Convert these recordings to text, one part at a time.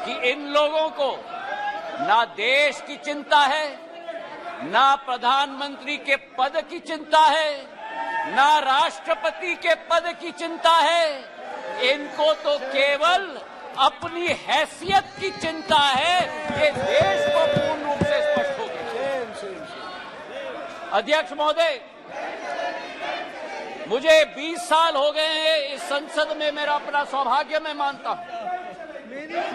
कि इन लोगों को ना देश की चिंता है, ना प्रधानमंत्री के पद की चिंता है, ना राष्ट्रपति के पद की चिंता है। इनको तो केवल अपनी हैसियत की चिंता है। ये देश को पूर्ण रूप से स्पष्ट हो गया। अध्यक्ष महोदय, मुझे 20 साल हो गए हैं इस संसद में, मेरा अपना सौभाग्य मैं मानता हूं,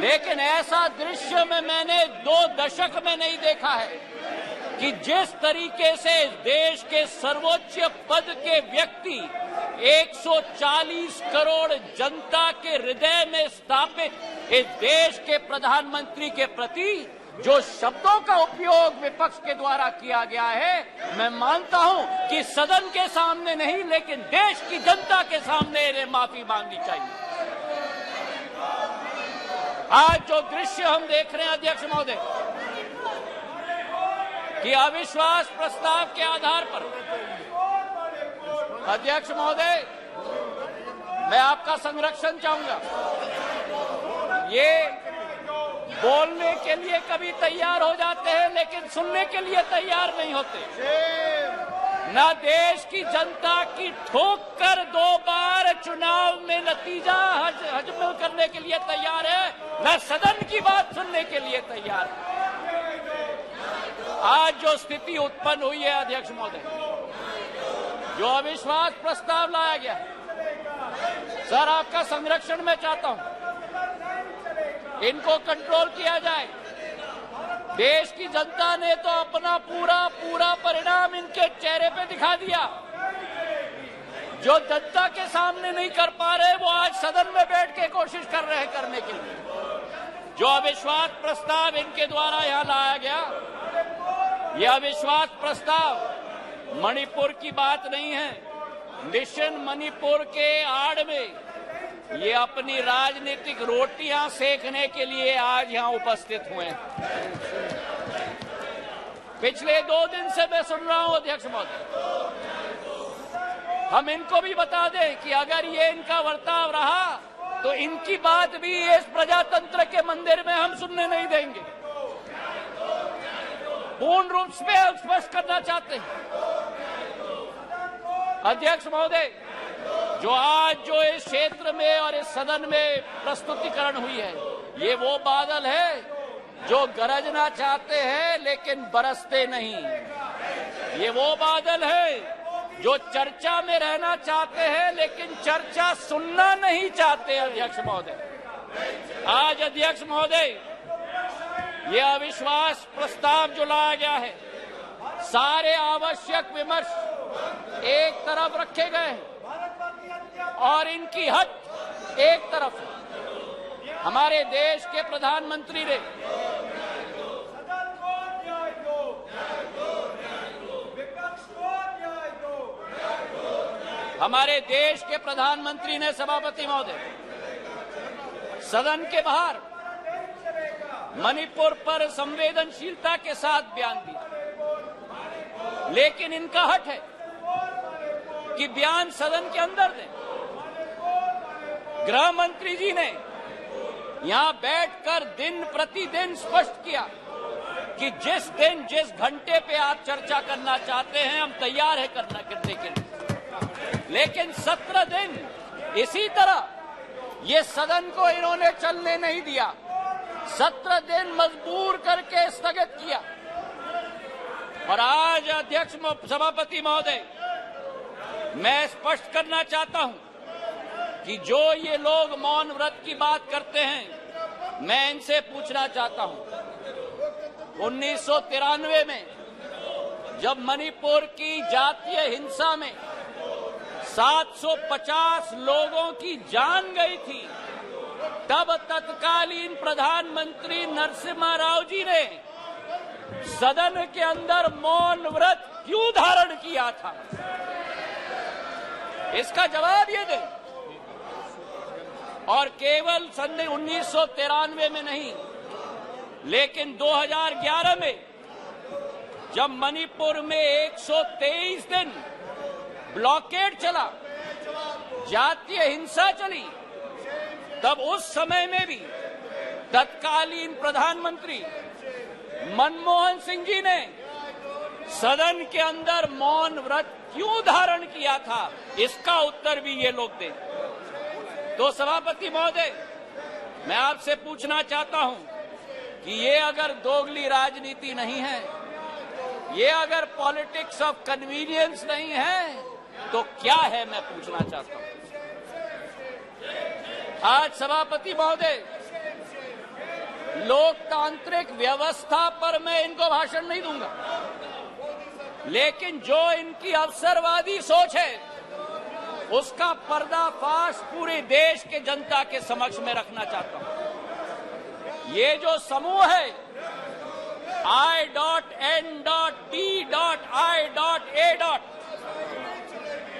लेकिन ऐसा दृश्य में मैंने 2 दशक में नहीं देखा है कि जिस तरीके से देश के सर्वोच्च पद के व्यक्ति 140 करोड़ जनता के हृदय में स्थापित इस देश के प्रधानमंत्री के प्रति जो शब्दों का उपयोग विपक्ष के द्वारा किया गया है, मैं मानता हूं कि सदन के सामने नहीं लेकिन देश की जनता के सामने इन्हें माफी मांगनी चाहिए। आज जो दृश्य हम देख रहे हैं अध्यक्ष महोदय, कि अविश्वास प्रस्ताव के आधार पर, अध्यक्ष महोदय मैं आपका संरक्षण चाहूंगा। ये बोलने के लिए कभी तैयार हो जाते हैं लेकिन सुनने के लिए तैयार नहीं होते। ना देश की जनता की ठोक कर 2 बार चुनाव में नतीजा हजम करने के लिए तैयार है, ना सदन की बात सुनने के लिए तैयार है। आज जो स्थिति उत्पन्न हुई है अध्यक्ष महोदय, जो अविश्वास प्रस्ताव लाया गया, सर आपका संरक्षण मैं चाहता हूं, इनको कंट्रोल किया जाए। देश की जनता ने तो अपना पूरा परिणाम इनके चेहरे पे दिखा दिया। जो जनता के सामने नहीं कर पा रहे वो आज सदन में बैठ के कोशिश कर रहे हैं करने के लिए। जो अविश्वास प्रस्ताव इनके द्वारा यहां लाया गया, यह अविश्वास प्रस्ताव मणिपुर की बात नहीं है। मिशन मणिपुर के आड़ में ये अपनी राजनीतिक रोटियां सेकने के लिए आज यहां उपस्थित हुए हैं। पिछले 2 दिन से मैं सुन रहा हूं अध्यक्ष महोदय, हम इनको भी बता दें कि अगर ये इनका वर्ताव रहा तो इनकी बात भी इस प्रजातंत्र के मंदिर में हम सुनने नहीं देंगे। पूर्ण रूप से स्पष्ट करना चाहते हैं अध्यक्ष महोदय, जो इस क्षेत्र में और इस सदन में प्रस्तुतिकरण हुई है, ये वो बादल है जो गरजना चाहते हैं लेकिन बरसते नहीं। ये वो बादल है जो चर्चा में रहना चाहते हैं लेकिन चर्चा सुनना नहीं चाहते। अध्यक्ष महोदय, आज अध्यक्ष महोदय ये अविश्वास प्रस्ताव जो लाया गया है, सारे आवश्यक विमर्श एक तरफ रखे गए हैं और इनकी हट एक तरफ है। हमारे देश के प्रधानमंत्री ने सभापति महोदय सदन के बाहर मणिपुर पर संवेदनशीलता के साथ बयान दिया, लेकिन इनका हट है कि बयान सदन के अंदर दें। गृह मंत्री जी ने यहां बैठकर दिन प्रतिदिन स्पष्ट किया कि जिस दिन जिस घंटे पे आप चर्चा करना चाहते हैं हम तैयार है करने के लिए, लेकिन 17 दिन इसी तरह ये सदन को इन्होंने चलने नहीं दिया। 17 दिन मजबूर करके स्थगित किया। और आज अध्यक्ष सभापति महोदय, मैं स्पष्ट करना चाहता हूं कि जो ये लोग मौन व्रत की बात करते हैं, मैं इनसे पूछना चाहता हूं 1993 में जब मणिपुर की जातीय हिंसा में 750 लोगों की जान गई थी, तब तत्कालीन प्रधानमंत्री नरसिम्हा राव जी ने सदन के अंदर मौन व्रत क्यों धारण किया था? इसका जवाब ये दें। और केवल सन 1993 में नहीं, लेकिन 2011 में जब मणिपुर में 123 दिन ब्लॉकेड चला, जातीय हिंसा चली, तब उस समय में भी तत्कालीन प्रधानमंत्री मनमोहन सिंह जी ने सदन के अंदर मौन व्रत क्यों धारण किया था, इसका उत्तर भी ये लोग दें। तो सभापति महोदय, मैं आपसे पूछना चाहता हूं कि ये अगर दोगली राजनीति नहीं है, ये अगर पॉलिटिक्स ऑफ कन्वीनियंस नहीं है, तो क्या है, मैं पूछना चाहता हूं। आज सभापति महोदय, लोकतांत्रिक व्यवस्था पर मैं इनको भाषण नहीं दूंगा, लेकिन जो इनकी अवसरवादी सोच है उसका पर्दाफाश पूरे देश के जनता के समक्ष में रखना चाहता हूं। ये जो समूह है I.N.D.I.A.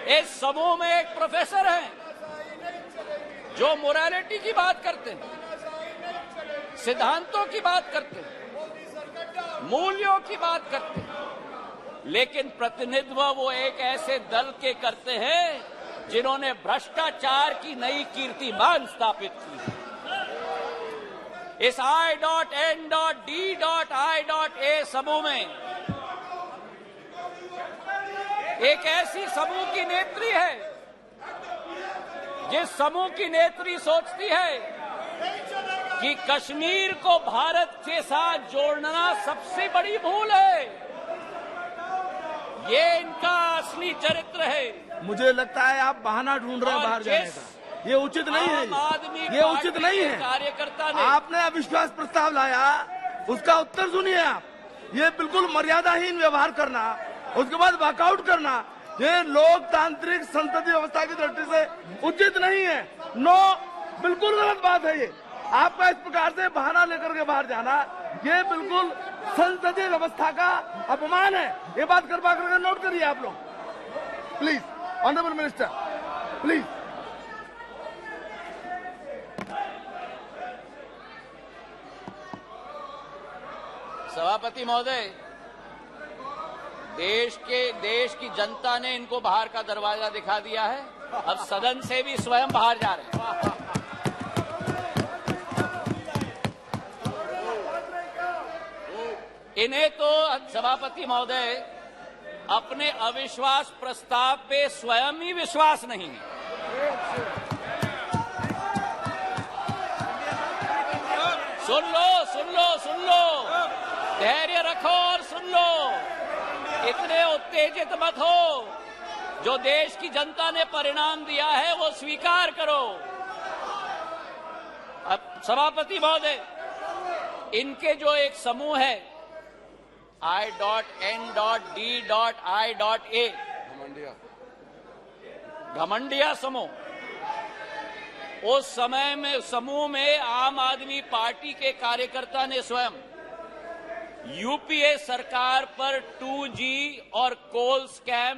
इस समूह में एक प्रोफेसर हैं जो मोरालिटी की बात करते हैं, सिद्धांतों की बात करते हैं, मूल्यों की बात करते हैं, लेकिन प्रतिनिधित्व वो एक ऐसे दल के करते हैं जिन्होंने भ्रष्टाचार की नई कीर्तिमान स्थापित की। इस I.N.D.I.A. समूह में एक ऐसी समूह की नेत्री है जिस समूह की नेत्री सोचती है कि कश्मीर को भारत के साथ जोड़ना सबसे बड़ी भूल है। ये इनका असली चरित्र है। मुझे लगता है आप बहाना ढूंढ रहे हैं बाहर जाने का। ये उचित नहीं है, ये उचित नहीं है। कार्यकर्ता ने आपने अविश्वास प्रस्ताव लाया, उसका उत्तर सुनिए आप। ये बिल्कुल मर्यादाहीन व्यवहार करना, उसके बाद वॉकआउट करना, ये लोकतांत्रिक संसदीय व्यवस्था की दृष्टि से उचित नहीं है। नो, बिल्कुल गलत बात है ये। आपका इस प्रकार से बहाना लेकर के बाहर जाना, ये बिल्कुल संसदीय व्यवस्था का अपमान है। ये बात करवा करके नोट करिए आप लोग, प्लीज। Honourable minister, please. सभापति महोदय, देश की जनता ने इनको बाहर का दरवाजा दिखा दिया है। अब सदन से भी स्वयं बाहर जा रहे हैं। इन्हें तो सभापति महोदय अपने अविश्वास प्रस्ताव पे स्वयं ही विश्वास नहीं है। सुन लो, धैर्य रखो और सुन लो। इतने उत्तेजित मत हो। जो देश की जनता ने परिणाम दिया है वो स्वीकार करो। अब सभापति महोदय, इनके जो एक समूह है I.N.D.I.A. घमंडिया समूह, उस समय में समूह में आम आदमी पार्टी के कार्यकर्ता ने स्वयं यूपीए सरकार पर 2G और कोल स्कैम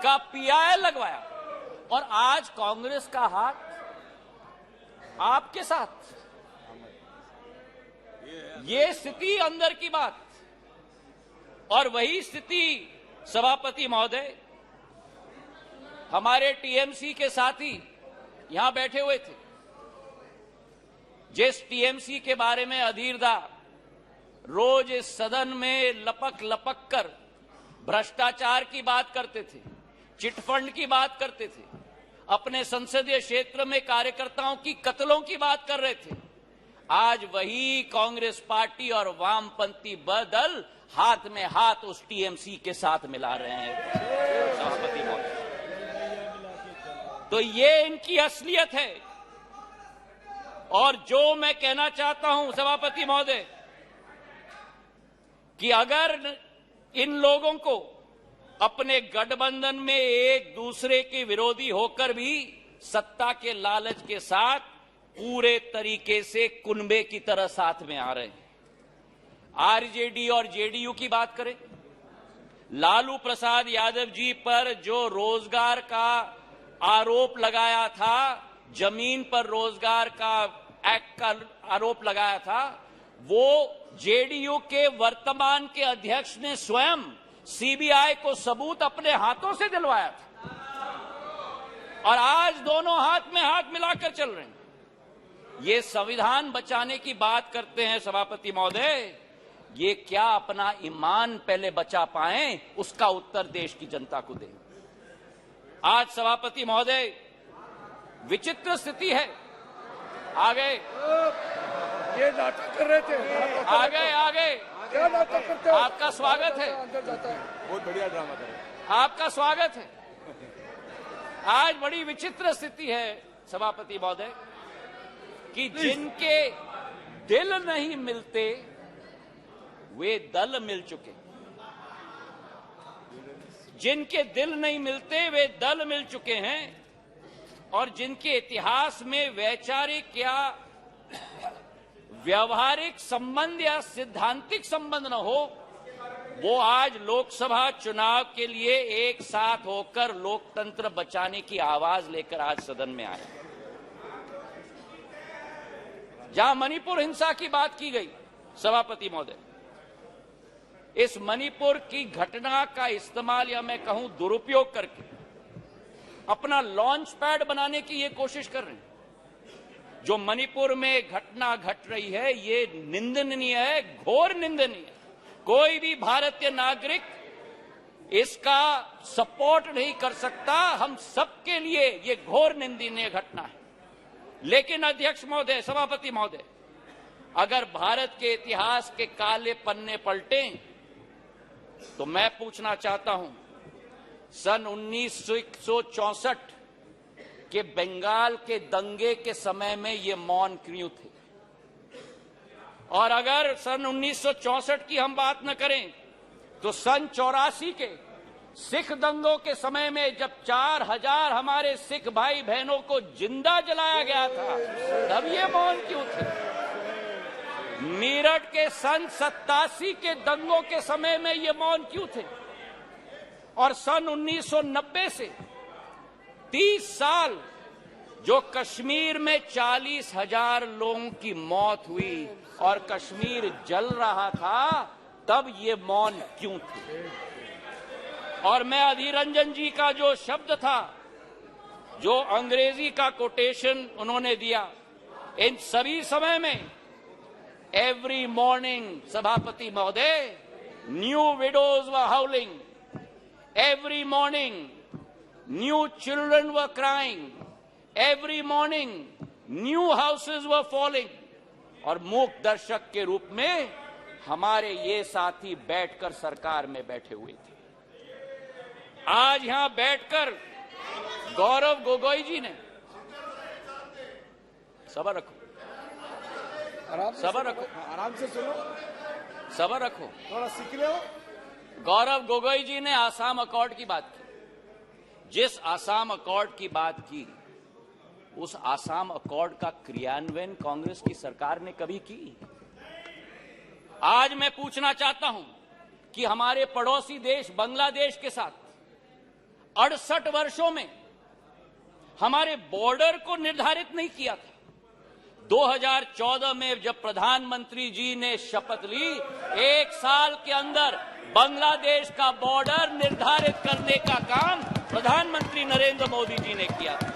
का PI लगवाया, और आज कांग्रेस का हाथ आपके साथ। ये स्थिति अंदर की बात। और वही स्थिति सभापति महोदय हमारे टीएमसी के साथी यहां बैठे हुए थे, जिस टीएमसी के बारे में अधीरदा रोज इस सदन में लपक कर भ्रष्टाचार की बात करते थे, चिटफंड की बात करते थे, अपने संसदीय क्षेत्र में कार्यकर्ताओं की कत्लों की बात कर रहे थे, आज वही कांग्रेस पार्टी और वामपंथी दल हाथ में हाथ उस टीएमसी के साथ मिला रहे हैं। सभापति महोदय, तो ये इनकी असलियत है। और जो मैं कहना चाहता हूं सभापति महोदय, कि अगर इन लोगों को अपने गठबंधन में एक दूसरे के विरोधी होकर भी सत्ता के लालच के साथ पूरे तरीके से कुनबे की तरह साथ में आ रहे हैं। आरजेडी और जेडीयू की बात करें, लालू प्रसाद यादव जी पर जो रोजगार का आरोप लगाया था, जमीन पर रोजगार का एक्ट का आरोप लगाया था, वो जेडीयू के वर्तमान के अध्यक्ष ने स्वयं सीबीआई को सबूत अपने हाथों से दिलवाया था, और आज दोनों हाथ में हाथ मिलाकर चल रहे हैं। ये संविधान बचाने की बात करते हैं सभापति महोदय, ये क्या अपना ईमान पहले बचा पाएं, उसका उत्तर देश की जनता को दें। आज सभापति महोदय विचित्र स्थिति है। आगे ये नाटक कर रहे थे, आगे क्या नाटक करते हो? आपका स्वागत है, अंदर जाता है। बहुत बढ़िया ड्रामा कर रहे हैं। आपका स्वागत है। आज बड़ी विचित्र स्थिति है सभापति महोदय कि जिनके दिल नहीं मिलते वे दल मिल चुके, जिनके दिल नहीं मिलते वे दल मिल चुके हैं, और जिनके इतिहास में वैचारिक या व्यवहारिक संबंध या सिद्धांतिक संबंध न हो, वो आज लोकसभा चुनाव के लिए एक साथ होकर लोकतंत्र बचाने की आवाज लेकर आज सदन में आए। जहां मणिपुर हिंसा की बात की गई सभापति महोदय, इस मणिपुर की घटना का इस्तेमाल या मैं कहूं दुरुपयोग करके अपना लॉन्च पैड बनाने की ये कोशिश कर रहे हैं। जो मणिपुर में घटना घट रही है ये निंदनीय है, घोर निंदनीय है। कोई भी भारतीय नागरिक इसका सपोर्ट नहीं कर सकता। हम सबके लिए ये घोर निंदनीय घटना है। लेकिन अध्यक्ष महोदय, सभापति महोदय, अगर भारत के इतिहास के काले पन्ने पलटें तो मैं पूछना चाहता हूं, सन 1964 के बंगाल के दंगे के समय में ये मौन क्यों थे? और अगर सन 1964 की हम बात न करें तो सन 84 के सिख दंगों के समय में जब 4000 हमारे सिख भाई बहनों को जिंदा जलाया गया था, तब ये मौन क्यों थे? मेरठ के सन 87 के दंगों के समय में ये मौन क्यों थे? और सन 1990 से 30 साल जो कश्मीर में 40,000 लोगों की मौत हुई और कश्मीर जल रहा था, तब ये मौन क्यों थे? और मैं अधीर रंजन जी का जो शब्द था, जो अंग्रेजी का कोटेशन उन्होंने दिया, इन सभी समय में एवरी मॉर्निंग सभापति महोदय new widows were हाउलिंग, every morning new children were crying, every morning new houses were falling. और मूक दर्शक के रूप में हमारे ये साथी बैठकर सरकार में बैठे हुए थे। आज यहां बैठकर गौरव गोगोई जी ने, सबर रखो, सबर रखो, आराम से सुनो, सबर रखो, थोड़ा सीख लो। गौरव गोगोई जी ने आसाम अकॉर्ड की बात की। जिस आसाम अकॉर्ड की बात की, उस आसाम अकॉर्ड का क्रियान्वयन कांग्रेस की सरकार ने कभी की? आज मैं पूछना चाहता हूं कि हमारे पड़ोसी देश बांग्लादेश के साथ 68 वर्षों में हमारे बॉर्डर को निर्धारित नहीं किया था। 2014 में जब प्रधानमंत्री जी ने शपथ ली, 1 साल के अंदर बांग्लादेश का बॉर्डर निर्धारित करने का काम प्रधानमंत्री नरेंद्र मोदी जी ने किया था।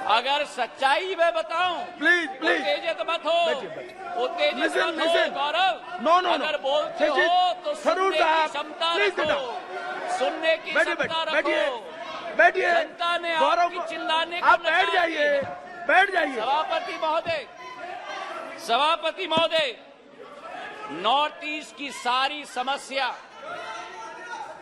अगर सच्चाई मैं बताऊं, प्लीज उत्तेजित मत हो, उत्तेजित मत हो गौरव। नो अगर बोलते हो तो सुनने की क्षमता रखो, सुनने की क्षमता रखो। बैठिए, जनता ने आपकी चिल्लाने को आप बैठ जाइए, बैठ जाइए। सभापति महोदय, नॉर्थ ईस्ट की सारी समस्या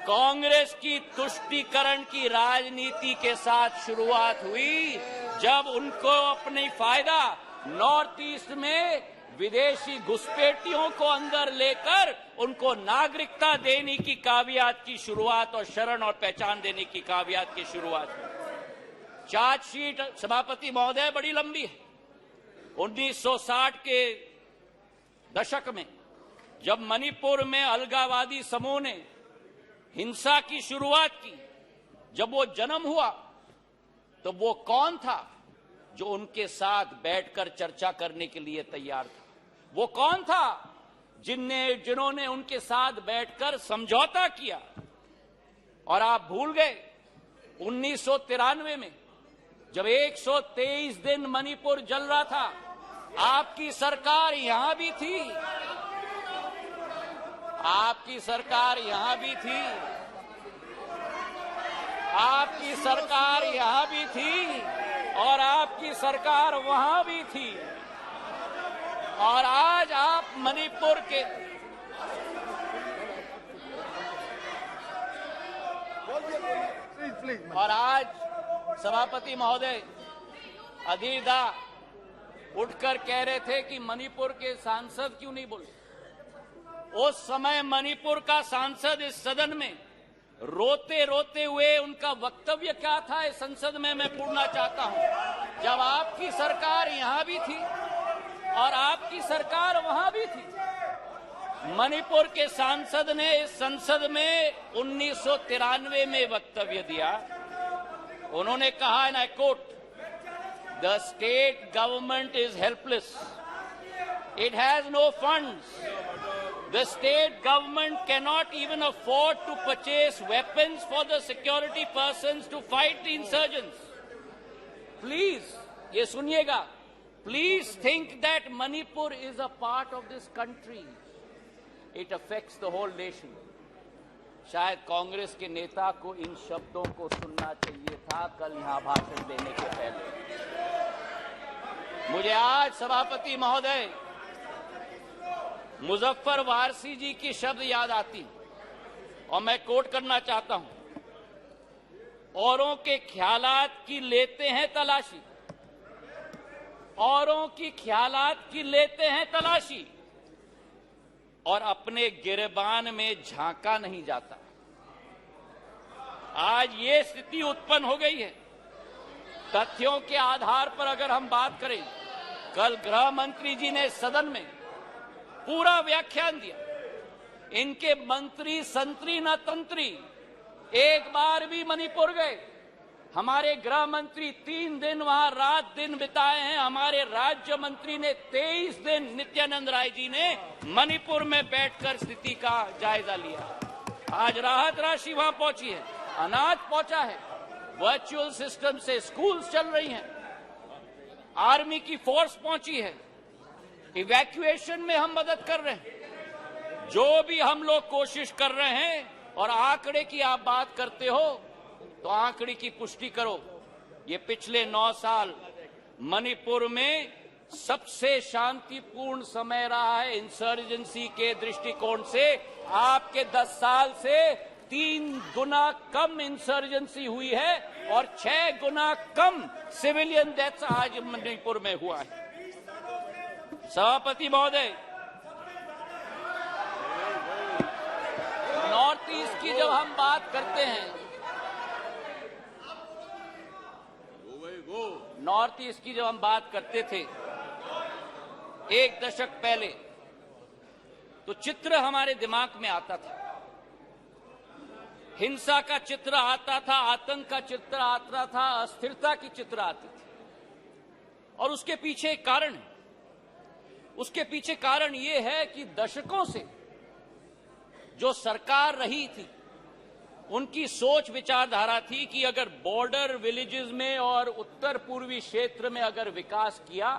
कांग्रेस की तुष्टीकरण की राजनीति के साथ शुरुआत हुई, जब उनको अपनी फायदा नॉर्थ ईस्ट में विदेशी घुसपैठियों को अंदर लेकर उनको नागरिकता देने की कावियात की शुरुआत और शरण और पहचान देने की कावियात की शुरुआत। चार्जशीट सभापति महोदय बड़ी लंबी है। 1960 के दशक में जब मणिपुर में अलगाववादी समूह ने हिंसा की शुरुआत की, जब वो जन्म हुआ तो वो कौन था जो उनके साथ बैठकर चर्चा करने के लिए तैयार था? वो कौन था जिन्होंने उनके साथ बैठकर समझौता किया? और आप भूल गए 1993 में जब 123 दिन मणिपुर जल रहा था, आपकी सरकार यहां भी थी, आपकी सरकार यहां भी थी, आपकी सरकार यहां भी थी और आपकी सरकार वहां भी थी। और आज आप मणिपुर के प्लीज और आज सभापति महोदय अधीर दा उठकर कह रहे थे कि मणिपुर के सांसद क्यों नहीं बोले। उस समय मणिपुर का सांसद इस सदन में रोते रोते हुए उनका वक्तव्य क्या था इस संसद में मैं पूछना चाहता हूं। जब आपकी सरकार यहां भी थी और आपकी सरकार वहां भी थी, मणिपुर के सांसद ने इस संसद में 1993 में वक्तव्य दिया। उन्होंने कहा, and I quote, the state government is helpless, it has no funds, the state government cannot even afford to purchase weapons for the security persons to fight the insurgents. Please ये सुनिएगा, please think that Manipur is a part of this country, it affects the whole nation. शायद कांग्रेस के नेता को इन शब्दों को सुनना चाहिए था कल यहां भाषण देने के पहले। मुझे आज सभापति महोदय मुजफ्फर वारसी जी की शब्द याद आती और मैं कोट करना चाहता हूं, औरों के ख्यालात की लेते हैं तलाशी, औरों की ख्यालात की लेते हैं तलाशी और अपने गिरबान में झांका नहीं जाता। आज ये स्थिति उत्पन्न हो गई है। तथ्यों के आधार पर अगर हम बात करें, कल गृह मंत्री जी ने सदन में पूरा व्याख्यान दिया। इनके मंत्री संतरी न तंत्री एक बार भी मणिपुर गए। हमारे गृह मंत्री 3 दिन वहां रात दिन बिताए हैं। हमारे राज्य मंत्री ने 23 दिन, नित्यानंद राय जी ने मणिपुर में बैठकर स्थिति का जायजा लिया। आज राहत राशि वहां पहुंची है, अनाज पहुंचा है, वर्चुअल सिस्टम से स्कूल्स चल रही हैं, आर्मी की फोर्स पहुंची है, इवैक्यूएशन में हम मदद कर रहे हैं। जो भी हम लोग कोशिश कर रहे हैं, और आंकड़े की आप बात करते हो तो आंकड़े की पुष्टि करो। ये पिछले 9 साल मणिपुर में सबसे शांतिपूर्ण समय रहा है इंसर्जेंसी के दृष्टिकोण से। आपके 10 साल से 3 गुना कम इंसर्जेंसी हुई है और 6 गुना कम सिविलियन डेथ्स आज मणिपुर में हुआ है। सभापति महोदय, नॉर्थ ईस्ट की जब हम बात करते हैं, नॉर्थ ईस्ट की जब हम बात करते थे 1 दशक पहले, तो चित्र हमारे दिमाग में आता था। हिंसा का चित्र आता था, आतंक का चित्र आता था, अस्थिरता की चित्र आती थी। और उसके पीछे एक कारण है। उसके पीछे कारण यह है कि दशकों से जो सरकार रही थी, उनकी सोच विचारधारा थी कि अगर बॉर्डर विलेजेस में और उत्तर पूर्वी क्षेत्र में अगर विकास किया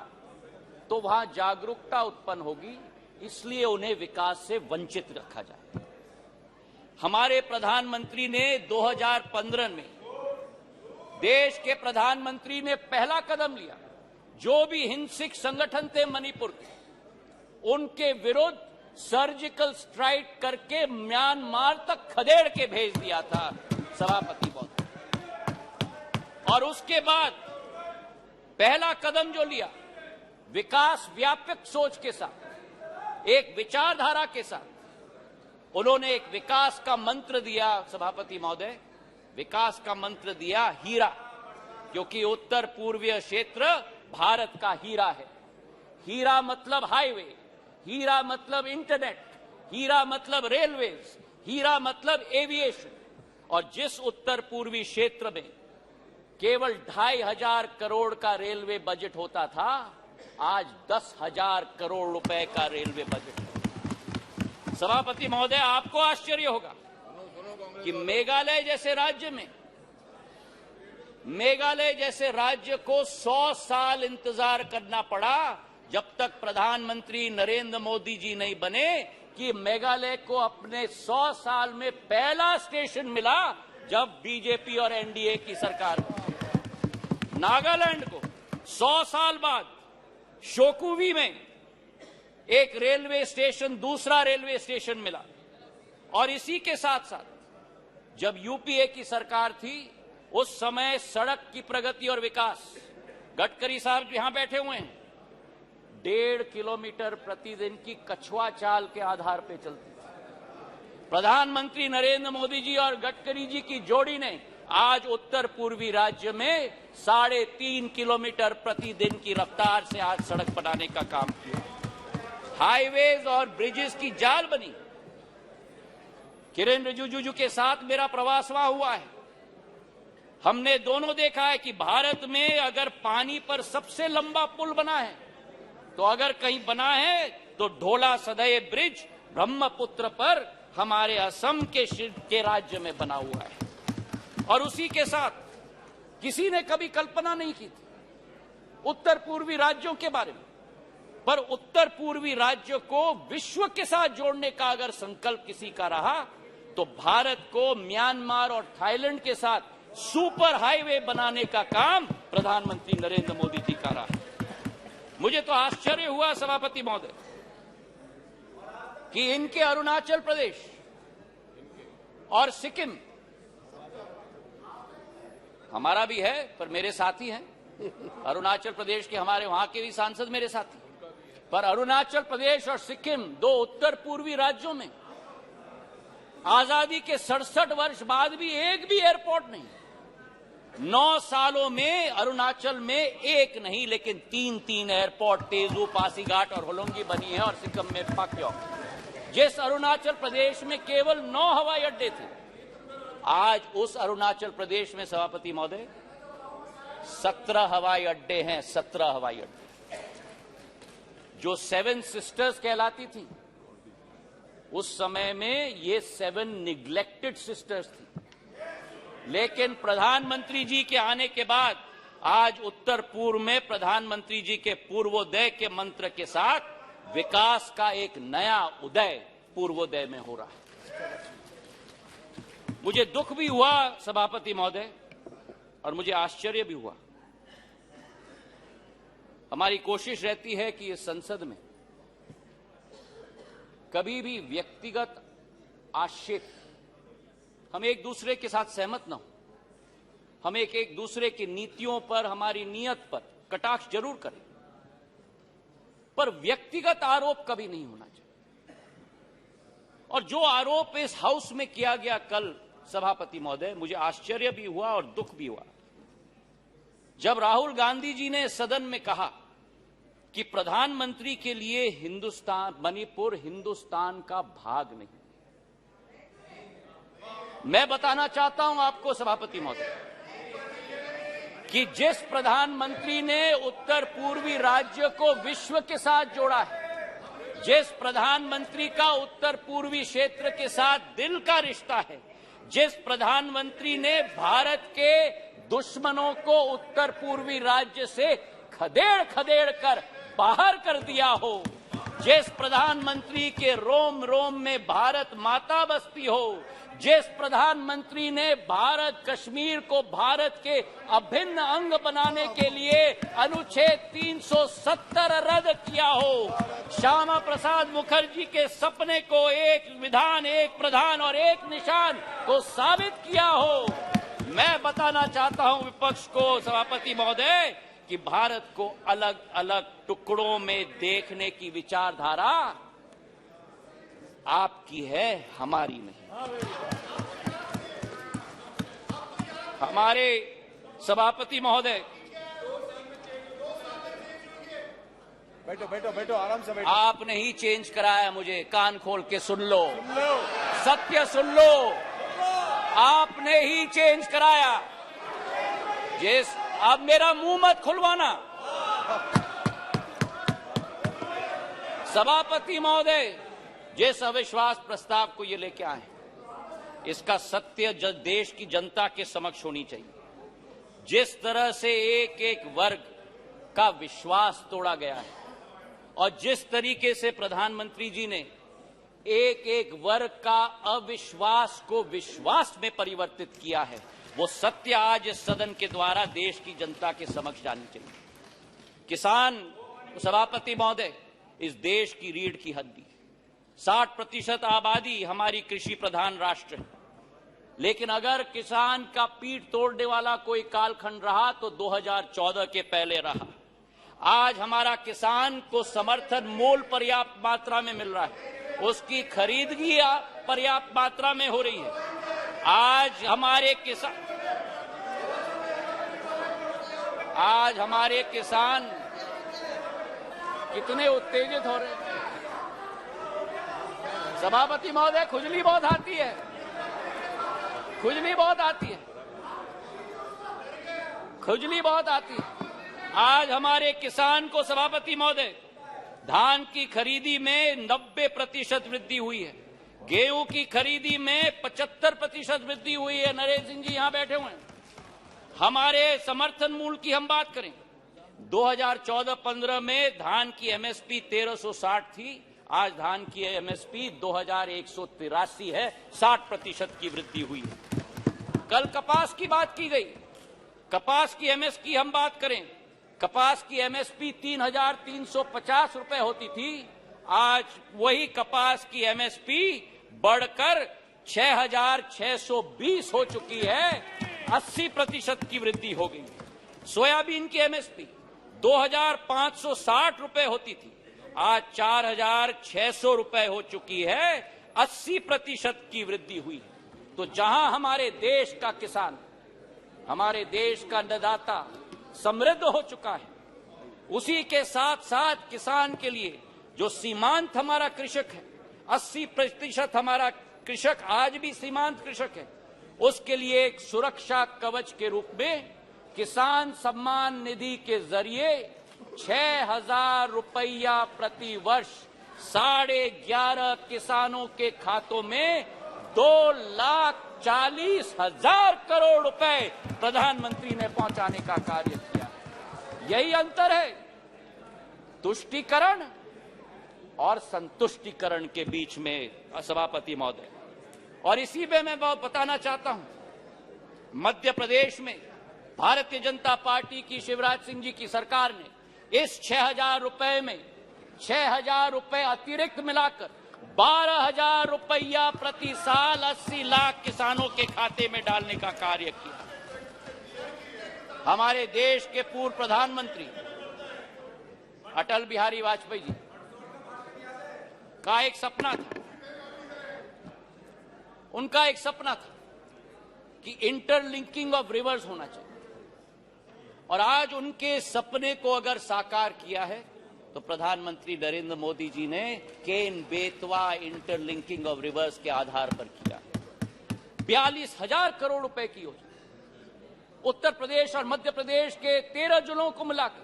तो वहां जागरूकता उत्पन्न होगी, इसलिए उन्हें विकास से वंचित रखा जाए। हमारे प्रधानमंत्री ने 2015 में, देश के प्रधानमंत्री ने पहला कदम लिया। जो भी हिंसक संगठन थे मणिपुर के, उनके विरुद्ध सर्जिकल स्ट्राइक करके म्यांमार तक खदेड़ के भेज दिया था सभापति महोदय। और उसके बाद पहला कदम जो लिया, विकास व्यापक सोच के साथ, एक विचारधारा के साथ, उन्होंने एक विकास का मंत्र दिया सभापति महोदय, विकास का मंत्र दिया हीरा, क्योंकि उत्तर पूर्वीय क्षेत्र भारत का हीरा है। हीरा मतलब हाईवे, हीरा मतलब इंटरनेट, हीरा मतलब रेलवेज, हीरा मतलब एविएशन। और जिस उत्तर पूर्वी क्षेत्र में केवल 2500 करोड़ का रेलवे बजट होता था, आज 10,000 करोड़ रुपए का रेलवे बजट है। सभापति महोदय, आपको आश्चर्य होगा कि मेघालय जैसे राज्य में मेघालय जैसे राज्य को 100 साल इंतजार करना पड़ा जब तक प्रधानमंत्री नरेंद्र मोदी जी नहीं बने कि मेघालय को अपने 100 साल में पहला स्टेशन मिला जब बीजेपी और एनडीए की सरकार बनी। नागालैंड को 100 साल बाद शोकुवी में एक रेलवे स्टेशन, दूसरा रेलवे स्टेशन मिला। और इसी के साथ साथ जब यूपीए की सरकार थी उस समय सड़क की प्रगति और विकास, गडकरी साहब यहां बैठे हुए हैं, 1.5 किलोमीटर प्रतिदिन की कछुआ चाल के आधार पर चलती थी। प्रधानमंत्री नरेंद्र मोदी जी और गडकरी जी की जोड़ी ने आज उत्तर पूर्वी राज्य में 3.5 किलोमीटर प्रतिदिन की रफ्तार से आज सड़क बनाने का काम किया। हाईवेज और ब्रिजेस की जाल बनी। किरेन रिजिजू के साथ मेरा प्रवास वहां हुआ है। हमने दोनों देखा है कि भारत में अगर पानी पर सबसे लंबा पुल बना है तो अगर कहीं बना है तो ढोला सदय ब्रिज ब्रह्मपुत्र पर हमारे असम के राज्य में बना हुआ है। और उसी के साथ किसी ने कभी कल्पना नहीं की थी उत्तर पूर्वी राज्यों के बारे में, पर उत्तर पूर्वी राज्यों को विश्व के साथ जोड़ने का अगर संकल्प किसी का रहा तो भारत को म्यांमार और थाईलैंड के साथ सुपर हाईवे बनाने का काम प्रधानमंत्री नरेंद्र मोदी जी का रहा। मुझे तो आश्चर्य हुआ सभापति महोदय कि इनके अरुणाचल प्रदेश और सिक्किम, हमारा भी है पर मेरे साथी हैं, अरुणाचल प्रदेश के हमारे वहां के भी सांसद मेरे साथी, पर अरुणाचल प्रदेश और सिक्किम दो उत्तर पूर्वी राज्यों में आजादी के 67 वर्ष बाद भी एक भी एयरपोर्ट नहीं। 9 सालों में अरुणाचल में एक नहीं लेकिन 3 एयरपोर्ट तेजू, पासीघाट और होलोंगी बनी है और सिक्किम में पाक्योंग। जिस अरुणाचल प्रदेश में केवल 9 हवाई अड्डे थे, आज उस अरुणाचल प्रदेश में सभापति महोदय 17 हवाई अड्डे हैं। 17 हवाई अड्डे जो 7 सिस्टर्स कहलाती थी, उस समय में ये 7 निग्लेक्टेड सिस्टर्स थी। लेकिन प्रधानमंत्री जी के आने के बाद आज उत्तर पूर्व में प्रधानमंत्री जी के पूर्वोदय के मंत्र के साथ विकास का एक नया उदय पूर्वोदय में हो रहा है। मुझे दुख भी हुआ सभापति महोदय और मुझे आश्चर्य भी हुआ। हमारी कोशिश रहती है कि इस संसद में कभी भी व्यक्तिगत आक्षेप, हम एक दूसरे के साथ सहमत न हो, हम एक दूसरे की नीतियों पर, हमारी नीयत पर कटाक्ष जरूर करें, पर व्यक्तिगत आरोप कभी नहीं होना चाहिए। और जो आरोप इस हाउस में किया गया कल सभापति महोदय, मुझे आश्चर्य भी हुआ और दुख भी हुआ जब राहुल गांधी जी ने सदन में कहा कि प्रधानमंत्री के लिए मणिपुर हिंदुस्तान का भाग नहीं। मैं बताना चाहता हूं आपको सभापति महोदय कि जिस प्रधानमंत्री ने उत्तर पूर्वी राज्य को विश्व के साथ जोड़ा है, जिस प्रधानमंत्री का उत्तर पूर्वी क्षेत्र के साथ दिल का रिश्ता है, जिस प्रधानमंत्री ने भारत के दुश्मनों को उत्तर पूर्वी राज्य से खदेड़ कर बाहर कर दिया हो, जिस प्रधानमंत्री के रोम रोम में भारत माता बसती हो, जिस प्रधानमंत्री ने भारत कश्मीर को भारत के अभिन्न अंग बनाने के लिए अनुच्छेद 370 रद्द किया हो, श्यामा प्रसाद मुखर्जी के सपने को एक विधान, एक प्रधान और एक निशान को साबित किया हो। मैं बताना चाहता हूं विपक्ष को सभापति महोदय कि भारत को अलग अलग टुकड़ों में देखने की विचारधारा आपकी है, हमारी नहीं। हमारे सभापति महोदय, बैठो आराम से बैठो। आपने ही चेंज कराया, मुझे कान खोल के सुन लो, सत्य सुन लो, आपने ही चेंज कराया। अब मेरा मुंह मत खुलवाना सभापति महोदय। जिस अविश्वास प्रस्ताव को ये लेके आए, इसका सत्य देश की जनता के समक्ष होनी चाहिए। जिस तरह से एक एक वर्ग का विश्वास तोड़ा गया है और जिस तरीके से प्रधानमंत्री जी ने एक एक वर्ग का अविश्वास को विश्वास में परिवर्तित किया है, वो सत्य आज इस सदन के द्वारा देश की जनता के समक्ष जानी चाहिए। किसान सभापति महोदय इस देश की रीढ़ की हड्डी, 60% आबादी हमारी कृषि प्रधान राष्ट्र है, लेकिन अगर किसान का पीठ तोड़ने वाला कोई कालखंड रहा तो 2014 के पहले रहा। आज हमारा किसान को समर्थन मूल्य पर्याप्त मात्रा में मिल रहा है, उसकी खरीदगी पर्याप्त मात्रा में हो रही है। आज हमारे किसान कितने उत्तेजित हो रहे हैं। सभापति महोदय, खुजली बहुत आती है, खुजली बहुत आती है, खुजली बहुत आती है। आज हमारे किसान को सभापति महोदय धान की खरीदी में 90% वृद्धि हुई है, गेहूं की खरीदी में 75% वृद्धि हुई है। नरेंद्र सिंह जी यहां बैठे हुए हैं। हमारे समर्थन मूल्य की हम बात करें, 2014-15 में धान की एमएसपी 1360 थी, आज धान की एमएसपी 2183 है, 60% की वृद्धि हुई है। कल कपास की बात की गई, कपास की एमएसपी हम बात करें, कपास की एमएसपी 3350 रुपए होती थी, आज वही कपास की एमएसपी बढ़कर 6620 हो चुकी है, 80% की वृद्धि हो गई। सोयाबीन की एमएसपी 2560 रुपए होती थी, आज 4600 रुपए हो चुकी है, 80% की वृद्धि हुई है। तो जहां हमारे देश का किसान, हमारे देश का अन्नदाता समृद्ध हो चुका है, उसी के साथ साथ किसान के लिए जो सीमांत हमारा कृषक है, 80% हमारा कृषक आज भी सीमांत कृषक है, उसके लिए एक सुरक्षा कवच के रूप में किसान सम्मान निधि के जरिए 6000 रुपया प्रति वर्ष 11.5 किसानों के खातों में 2,40,000 करोड़ रुपए प्रधानमंत्री ने पहुंचाने का कार्य किया। यही अंतर है तुष्टीकरण और संतुष्टीकरण के बीच में, सभापति महोदय। और इसी में मैं बताना चाहता हूं, मध्य प्रदेश में भारतीय जनता पार्टी की शिवराज सिंह जी की सरकार ने इस 6000 रुपए में 6000 रुपए अतिरिक्त मिलाकर 12,000 रुपया प्रति साल 80 लाख किसानों के खाते में डालने का कार्य किया। हमारे देश के पूर्व प्रधानमंत्री अटल बिहारी वाजपेयी जी का एक सपना था, उनका एक सपना था कि इंटरलिंकिंग ऑफ रिवर्स होना चाहिए, और आज उनके सपने को अगर साकार किया है तो प्रधानमंत्री नरेंद्र मोदी जी ने Ken Betwa interlinking of reverse के आधार पर किया। 42,000 करोड़ रुपए की योजना, उत्तर प्रदेश और मध्य प्रदेश के 13 जिलों को मिलाकर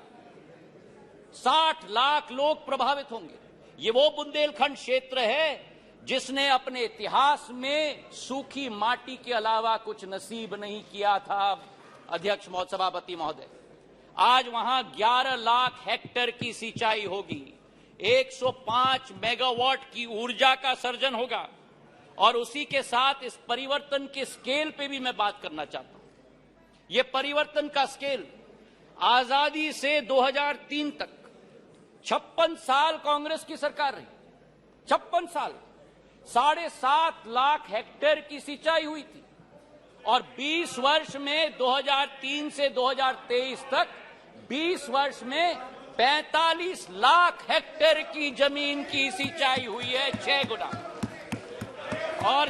60 लाख लोग प्रभावित होंगे। ये वो बुंदेलखंड क्षेत्र है जिसने अपने इतिहास में सूखी माटी के अलावा कुछ नसीब नहीं किया था। अध्यक्ष सभापति महोदय, आज वहां 11 लाख हेक्टेयर की सिंचाई होगी, 105 मेगावाट की ऊर्जा का सर्जन होगा, और उसी के साथ इस परिवर्तन के स्केल पे भी मैं बात करना चाहता हूं। ये परिवर्तन का स्केल आजादी से 2003 तक 56 साल कांग्रेस की सरकार रही, 56 साल 7.5 लाख हेक्टेयर की सिंचाई हुई थी, और 20 वर्ष में 2003 से 2023 तक 20 वर्ष में 45 लाख हेक्टेयर की जमीन की सिंचाई हुई है, 6 गुना। और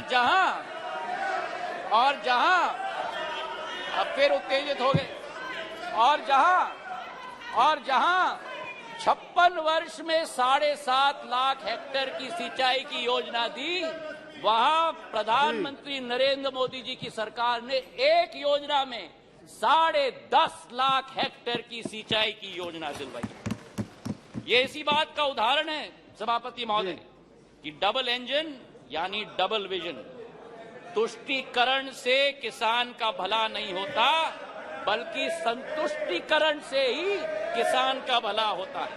जहां अब फिर उत्तेजित हो गए, और जहां 56 वर्ष में 7.5 लाख हेक्टेयर की सिंचाई की योजना दी, वहां प्रधानमंत्री नरेंद्र मोदी जी की सरकार ने एक योजना में 10.5 लाख हेक्टेयर की सिंचाई की योजना दिलवाई। ये इसी बात का उदाहरण है सभापति महोदय कि डबल इंजन यानी डबल विजन, तुष्टीकरण से किसान का भला नहीं होता, बल्कि संतुष्टिकरण से ही किसान का भला होता है।